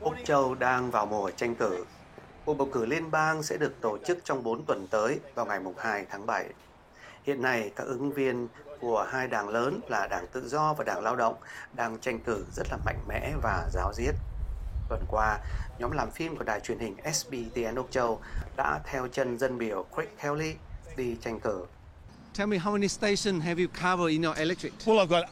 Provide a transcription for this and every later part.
Úc Châu đang vào mùa tranh cử. Cuộc bầu cử liên bang sẽ được tổ chức trong 4 tuần tới vào ngày 2 tháng 7. Hiện nay, các ứng viên của hai đảng lớn là Đảng Tự do và Đảng Lao động đang tranh cử rất là mạnh mẽ và ráo riết. Tuần qua, nhóm làm phim của đài truyền hình SBTN Úc Châu đã theo chân dân biểu đi tranh cử. Tell me, how many stations have you covered in your electorate? Well, I've got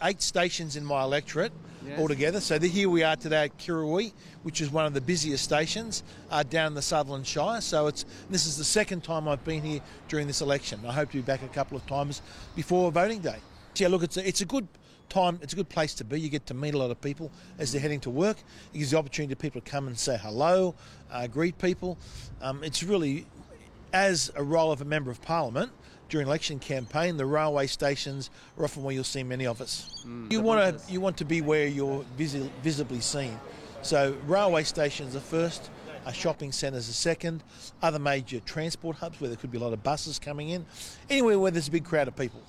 eight stations in my electorate altogether. So here we are today at Kirrawee, which is one of the busiest stations down in the Sutherland Shire. So this is the second time I've been here during this election. I hope to be back a couple of times before voting day. Yeah, look, it's a good time. It's a good place to be. You get to meet a lot of people as they're heading to work. It gives the opportunity for people to come and say hello, greet people. It's really, as a role of a member of Parliament, during election campaign, the railway stations are often where you'll see many of us. You want to be where you're visibly seen. So railway stations are first, shopping centres are second, other major transport hubs where there could be a lot of buses coming in, anywhere where there's a big crowd of people.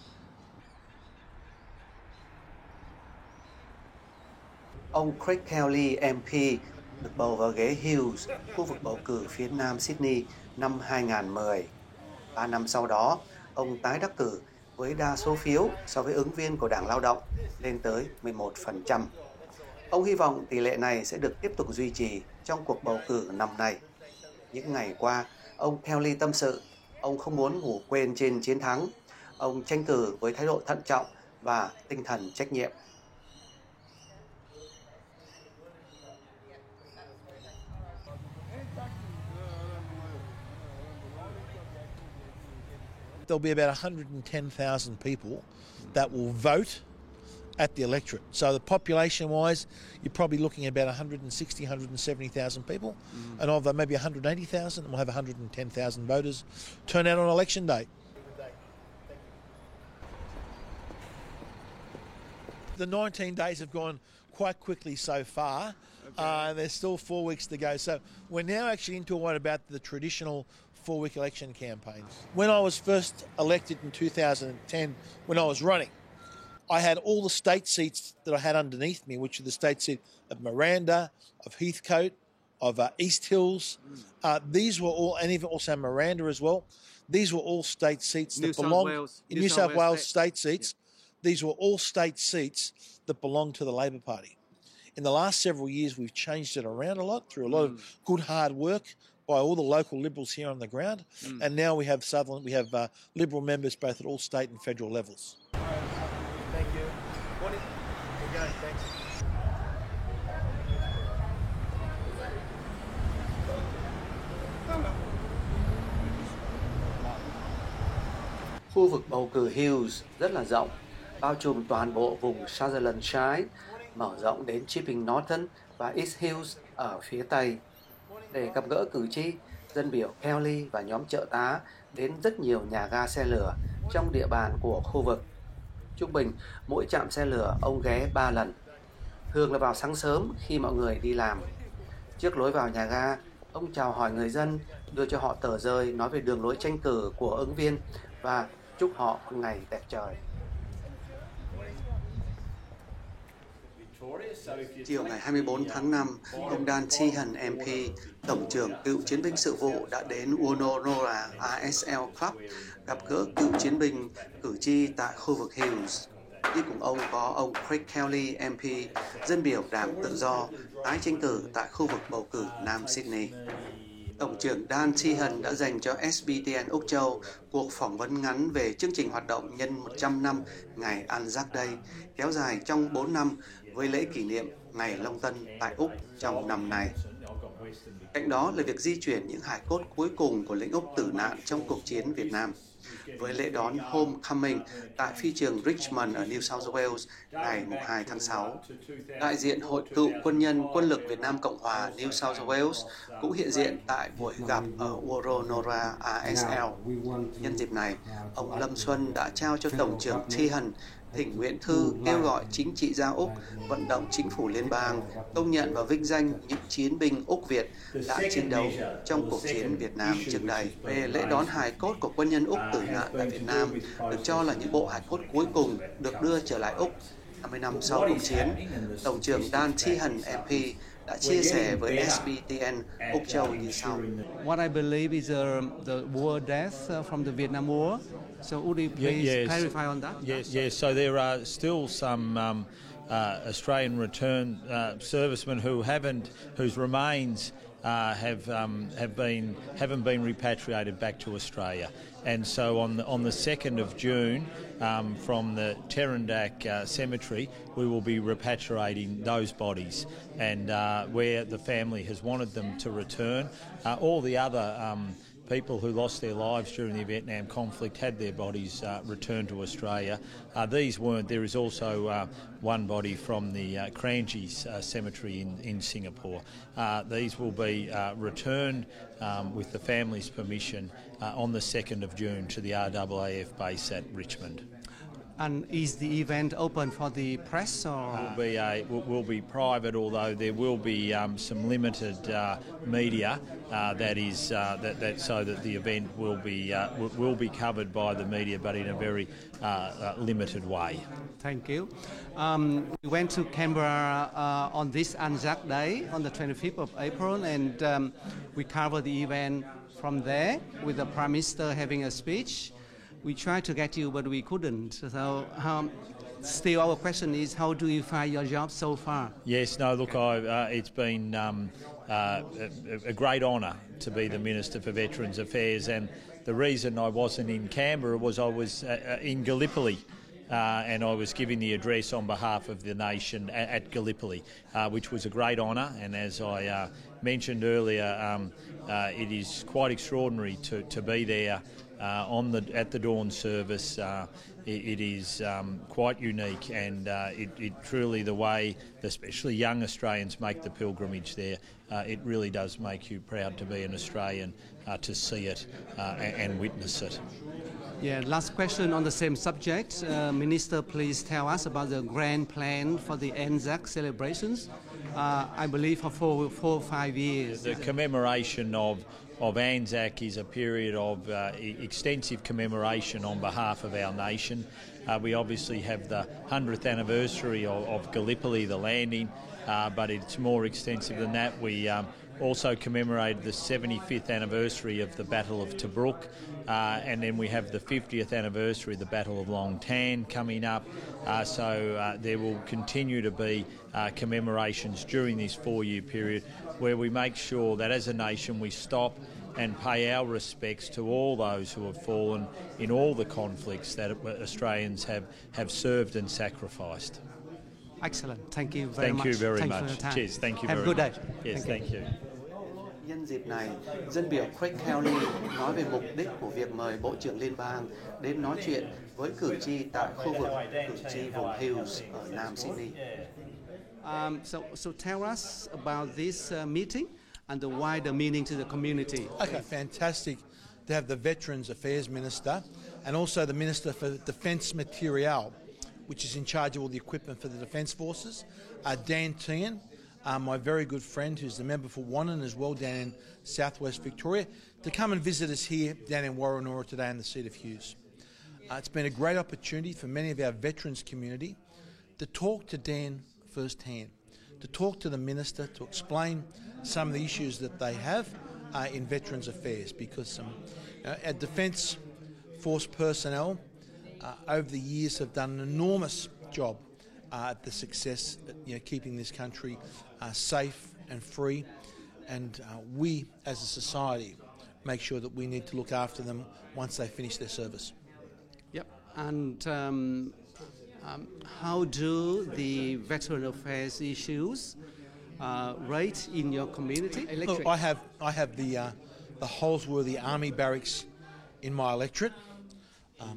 Ông Kelly MP được bầu vào ghế Hughes, khu vực bầu cử phía nam Sydney năm 2010. 3 năm sau đó, ông tái đắc cử với đa số phiếu so với ứng viên của Đảng Lao động lên tới 11%. Ông hy vọng tỷ lệ này sẽ được tiếp tục duy trì trong cuộc bầu cử năm nay. Những ngày qua, ông Kelly tâm sự, ông không muốn ngủ quên trên chiến thắng. Ông tranh cử với thái độ thận trọng và tinh thần trách nhiệm. There'll be about 110,000 people that will vote at the electorate. So the population-wise, you're probably looking at about 160, 170,000 people. And of them, maybe 180,000, and we'll have 110,000 voters turn out on election day. The 19 days have gone quite quickly so far. There's still 4 weeks to go. So we're now actually into what about the traditional 4-week election campaigns. When I was first elected in 2010, when I was running, I had all the state seats that I had underneath me, which are the state seat of Miranda, of Heathcote, of East Hills. These were all, and even also Miranda as well. These were all state seats that belong in New South Wales state seats. These were all state seats that belong to the Labor Party. In the last several years, we've changed it around a lot through a lot of good hard work by all the local Liberals here on the ground. And now we have Sutherland, we have Liberal members both at all state and federal levels. Thank you. Okay, thanks. Khu vực bầu cử Hughes rất là rộng, bao trùm toàn bộ vùng Sutherland Shire, mở rộng đến Chipping Norton và East Hills ở phía Tây. Để gặp gỡ cử tri, dân biểu Kelly và nhóm trợ tá đến rất nhiều nhà ga xe lửa trong địa bàn của khu vực. Trung bình, mỗi trạm xe lửa ông ghé 3 lần. Thường là vào sáng sớm khi mọi người đi làm. Trước lối vào nhà ga, ông chào hỏi người dân, đưa cho họ tờ rơi nói về đường lối tranh cử của ứng viên và chúc họ một ngày đẹp trời. Chiều ngày 24 tháng 5, ông Dan Sheehan MP, Tổng trưởng Cựu Chiến binh Sự vụ đã đến Woronora ASL Club gặp gỡ cựu chiến binh cử tri tại khu vực Hills. Đi cùng ông có ông Kelly MP, dân biểu Đảng Tự do, tái tranh cử tại khu vực bầu cử Nam Sydney. Tổng trưởng Dan Sheehan đã dành cho SBTN Úc Châu cuộc phỏng vấn ngắn về chương trình hoạt động nhân 100 năm Ngày Anzac Day, kéo dài trong 4 năm với lễ kỷ niệm Ngày Long Tân tại Úc trong năm nay. Cạnh đó là việc di chuyển những hài cốt cuối cùng của lính Úc tử nạn trong cuộc chiến Việt Nam. Với lễ đón Homecoming tại phi trường Richmond ở New South Wales ngày 2 tháng 6. Đại diện Hội Cựu Quân nhân Quân lực Việt Nam Cộng hòa New South Wales cũng hiện diện tại buổi gặp ở Woronora ASL. Nhân dịp này, ông Lâm Xuân đã trao cho Tổng trưởng Sheehan thỉnh nguyện thư kêu gọi chính trị gia Úc vận động chính phủ liên bang công nhận và vinh danh những chiến binh Úc Việt đã chiến đấu trong cuộc chiến Việt Nam trước đây. Về lễ đón hài cốt của quân nhân Úc tử nạn tại Việt Nam, được cho là những bộ hài cốt cuối cùng được đưa trở lại Úc 50 năm sau cuộc chiến, Tổng trưởng Dan Sheehan MP đã chia sẻ với SBTN Úc Châu như sau. What I believe is the war death from the Vietnam War. So would you please clarify on that? Yes. So there are still some Australian return servicemen whose remains haven't been repatriated back to Australia, and so on the 2nd of June, from the Terendak cemetery, we will be repatriating those bodies, and where the family has wanted them to return, all the other people who lost their lives during the Vietnam conflict had their bodies returned to Australia. These weren't. There is also one body from the Kranji's cemetery in Singapore. These will be returned with the family's permission on the 2nd of June to the RAAF base at Richmond. And is the event open for the press or? Will be private, although there will be some limited media so that the event will be covered by the media, but in a very limited way. Thank you. We went to Canberra on this Anzac Day on the 25th of April, and we covered the event from there with the Prime Minister having a speech. We tried to get you, but we couldn't. So still our question is, how do you find your job so far? Yes, no, look, it's been a great honour to be the Minister for Veterans Affairs, and the reason I wasn't in Canberra was I was in Gallipoli. And I was giving the address on behalf of the nation at Gallipoli, which was a great honour. And as I mentioned earlier, it is quite extraordinary to be there at the dawn service. It is quite unique, and it truly, the way especially young Australians make the pilgrimage there, it really does make you proud to be an Australian, to see it and witness it. Yeah, last question on the same subject. Minister, please tell us about the grand plan for the Anzac celebrations. I believe for 4 or 5 years. The commemoration of Anzac is a period of extensive commemoration on behalf of our nation. We obviously have the 100th anniversary of Gallipoli, the landing, but it's more extensive than that. We also commemorated the 75th anniversary of the Battle of Tobruk, and then we have the 50th anniversary of the Battle of Long Tan coming up. So there will continue to be commemorations during this 4-year period where we make sure that as a nation we stop and pay our respects to all those who have fallen in all the conflicts that Australians have served and sacrificed. Excellent. Thank you very much. Thank you very Thanks much. for your time. Cheers. Thank you Have very a good much. day. Yes, thank you. Nhân dịp này, dân biểu Craig Kelly nói về mục đích của việc mời Bộ trưởng Liên bang đến nói chuyện với cử tri tại khu vực cử tri vùng Hills ở Nam Sydney. So tell us about this meeting and the wider meaning to the community. Okay, fantastic to have the Veterans Affairs Minister and also the Minister for Defence Material, which is in charge of all the equipment for the Defence Forces, Dan Tehan, my very good friend who's the member for Wannon as well down in southwest Victoria, to come and visit us here down in Warranora today in the seat of Hughes. It's been a great opportunity for many of our veterans community to talk to Dan firsthand, to talk to the Minister, to explain some of the issues that they have in Veterans Affairs, because our Defence Force personnel over the years have done an enormous job at the success, keeping this country safe and free, and we as a society make sure that we need to look after them once they finish their service. Yep. And how do the veteran affairs issues rate in your community? Look, I have the Holsworthy Army Barracks in my electorate,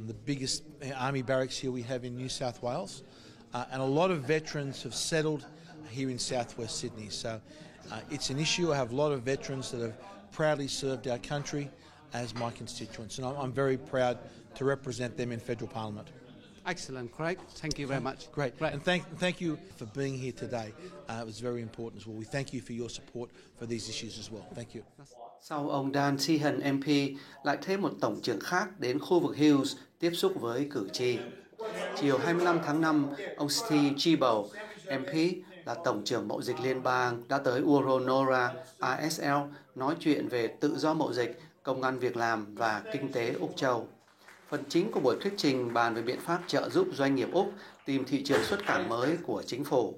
the biggest army barracks here we have in New South Wales, and a lot of veterans have settled here in southwest Sydney. So it's an issue. I have a lot of veterans that have proudly served our country as my constituents, and I'm very proud to represent them in federal parliament. Excellent, Craig. Thank you very much. Great. And thank you for being here today. It was very important as well. We thank you for your support for these issues as well. Thank you. Sau ông Dan Tehan MP, lại thêm một tổng trưởng khác đến khu vực Hills tiếp xúc với cử tri. Chiều 25 tháng 5, ông Steve Chibo, MP, là Tổng trưởng Mậu dịch Liên bang, đã tới Uronora ASL nói chuyện về tự do mậu dịch, công ăn việc làm và kinh tế Úc Châu. Phần chính của buổi thuyết trình bàn về biện pháp trợ giúp doanh nghiệp Úc tìm thị trường xuất cảng mới của chính phủ.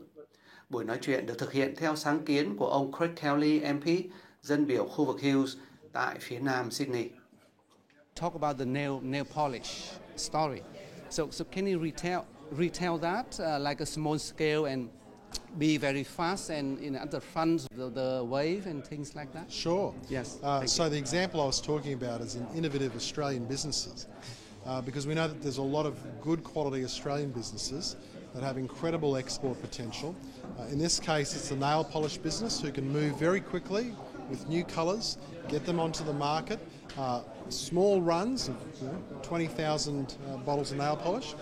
Buổi nói chuyện được thực hiện theo sáng kiến của ông Craig Kelly MP, dân biểu khu vực Hills tại phía nam Sydney. Talk about the nail polish story. So can you retell that like a small scale and be very fast and at the front of the wave and things like that? Sure. Yes. So the example I was talking about is in innovative Australian businesses, because we know that there's a lot of good quality Australian businesses that have incredible export potential. In this case, it's a nail polish business who can move very quickly with new colours, get them onto the market. Small runs of 20,000 bottles of nail polish,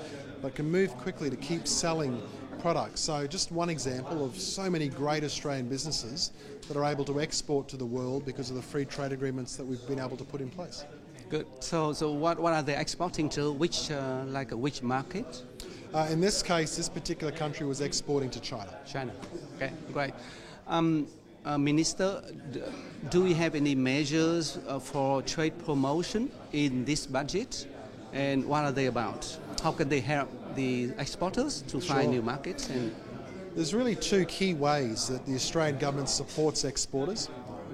but can move quickly to keep selling products. So just one example of so many great Australian businesses that are able to export to the world because of the free trade agreements that we've been able to put in place. Good. So what are they exporting to? Which market? In this case, this particular country was exporting to China. China. Okay, great. Minister, do we have any measures for trade promotion in this budget? And what are they about? How can they help the exporters to find new markets? And there's really two key ways that the Australian government supports exporters.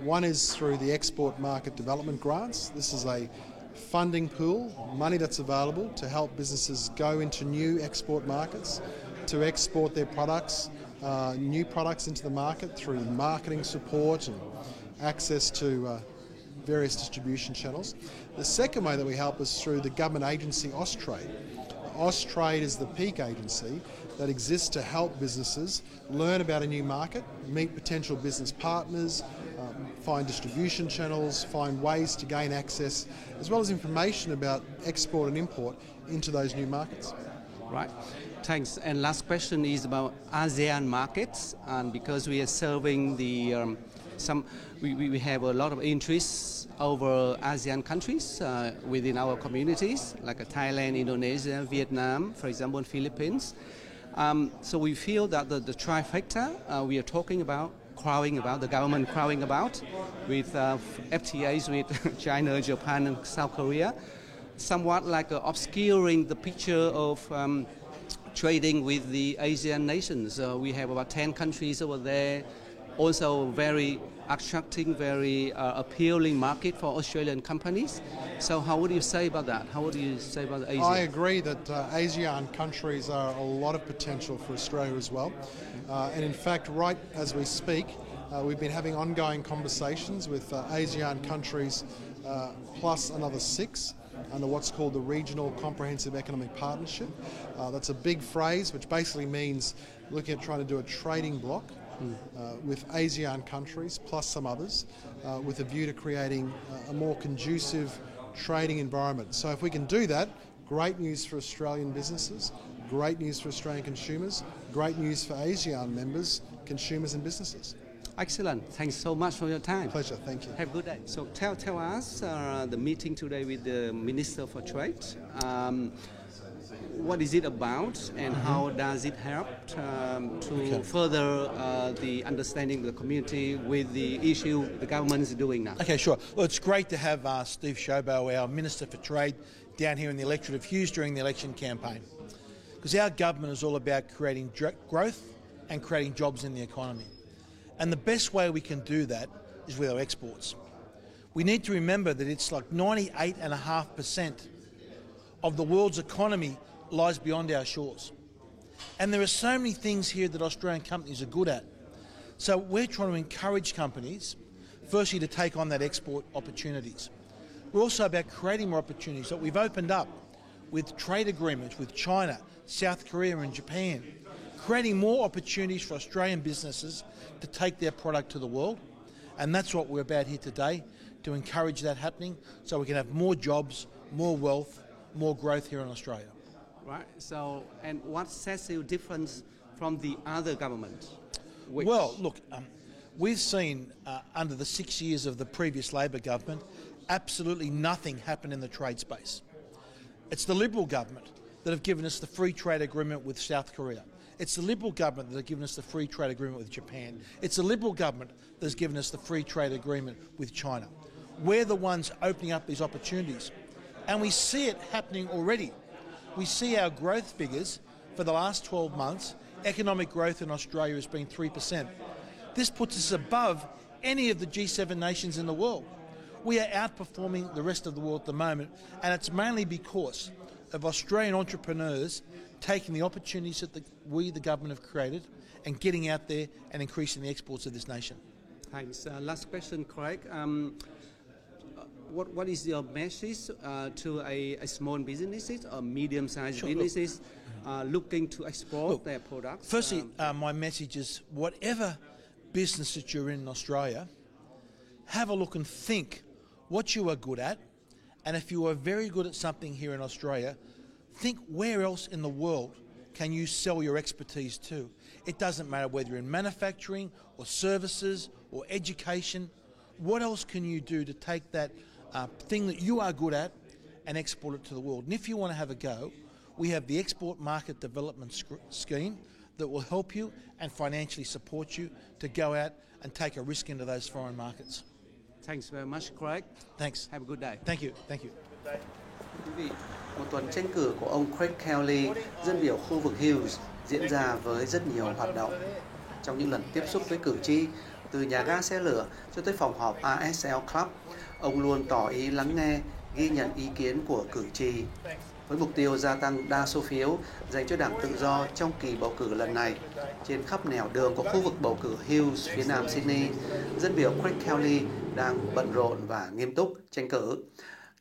One is through the Export Market Development Grants. This is a funding pool, money that's available to help businesses go into new export markets, to export their products, new products into the market through marketing support and access to various distribution channels. The second way that we help is through the government agency Austrade. Austrade is the peak agency that exists to help businesses learn about a new market, meet potential business partners, find distribution channels, find ways to gain access, as well as information about export and import into those new markets. Right. Thanks. And last question is about ASEAN markets, and because we are serving the we have a lot of interests over ASEAN countries within our communities, like Thailand, Indonesia, Vietnam, for example, and Philippines. So we feel that the trifecta we are talking about, the government crowing about, with FTAs with China, Japan, and South Korea, somewhat like obscuring the picture of trading with the Asian nations. We have about 10 countries over there, also very attracting, very appealing market for Australian companies. So how would you say about that? How would you say about Asia? I agree that ASEAN countries are a lot of potential for Australia as well. And in fact, right as we speak, we've been having ongoing conversations with ASEAN countries plus another 6 under what's called the Regional Comprehensive Economic Partnership. That's a big phrase which basically means looking at trying to do a trading bloc with ASEAN countries plus some others with a view to creating a more conducive trading environment. So if we can do that, great news for Australian businesses, great news for Australian consumers, great news for ASEAN members, consumers and businesses. Excellent. Thanks so much for your time. Pleasure. Thank you. Have a good day. So tell us the meeting today with the Minister for Trade. What is it about, and how does it help to further the understanding of the community with the issue the government is doing now? Okay, sure. Well, it's great to have Steve Shobo, our Minister for Trade, down here in the electorate of Hughes during the election campaign. Because our government is all about creating growth and creating jobs in the economy. And the best way we can do that is with our exports. We need to remember that it's like 98.5% of the world's economy lies beyond our shores. And there are so many things here that Australian companies are good at. So we're trying to encourage companies, firstly, to take on that export opportunities. We're also about creating more opportunities that we've opened up with trade agreements with China, South Korea and Japan, creating more opportunities for Australian businesses to take their product to the world. And that's what we're about here today, to encourage that happening so we can have more jobs, more wealth, more growth here in Australia. Right. So, and what sets you different from the other government? Well, look, we've seen under the 6 years of the previous Labor government, absolutely nothing happen in the trade space. It's the Liberal government that have given us the free trade agreement with South Korea. It's the Liberal government that have given us the free trade agreement with Japan. It's the Liberal government that has given us the free trade agreement with China. We're the ones opening up these opportunities. And we see it happening already. We see our growth figures for the last 12 months. Economic growth in Australia has been 3%. This puts us above any of the G7 nations in the world. We are outperforming the rest of the world at the moment, and it's mainly because of Australian entrepreneurs taking the opportunities that we, the government, have created and getting out there and increasing the exports of this nation. Thanks. Last question, Craig. What is your message to a small businesses or medium-sized businesses looking to export their products? Firstly, my message is whatever business that you're in Australia, have a look and think what you are good at, and if you are very good at something here in Australia, think where else in the world can you sell your expertise to. It doesn't matter whether you're in manufacturing or services or education. What else can you do to take that thing that you are good at and export it to the world? And if you want to have a go, we have the Export Market Development Scheme that will help you and financially support you to go out and take a risk into those foreign markets. Thanks very much, Craig. Thanks. Have a good day. Thank you. Thank you. Quý vị, một tuần tranh cử của ông Craig Kelly, dân biểu khu vực Hughes, diễn ra với rất nhiều hoạt động. Trong những lần tiếp xúc với cử tri, từ nhà ga xe lửa cho tới phòng họp ASL Club, ông luôn tỏ ý lắng nghe, ghi nhận ý kiến của cử tri. Với mục tiêu gia tăng đa số phiếu dành cho Đảng Tự do trong kỳ bầu cử lần này, trên khắp nẻo đường của khu vực bầu cử Hughes phía nam Sydney, dân biểu Craig Kelly đang bận rộn và nghiêm túc tranh cử.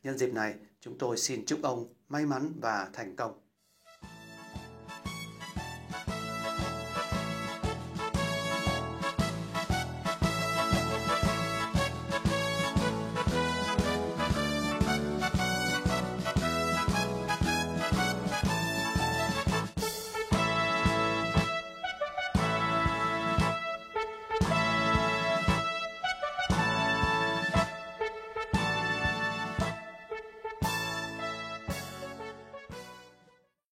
Nhân dịp này, chúng tôi xin chúc ông may mắn và thành công.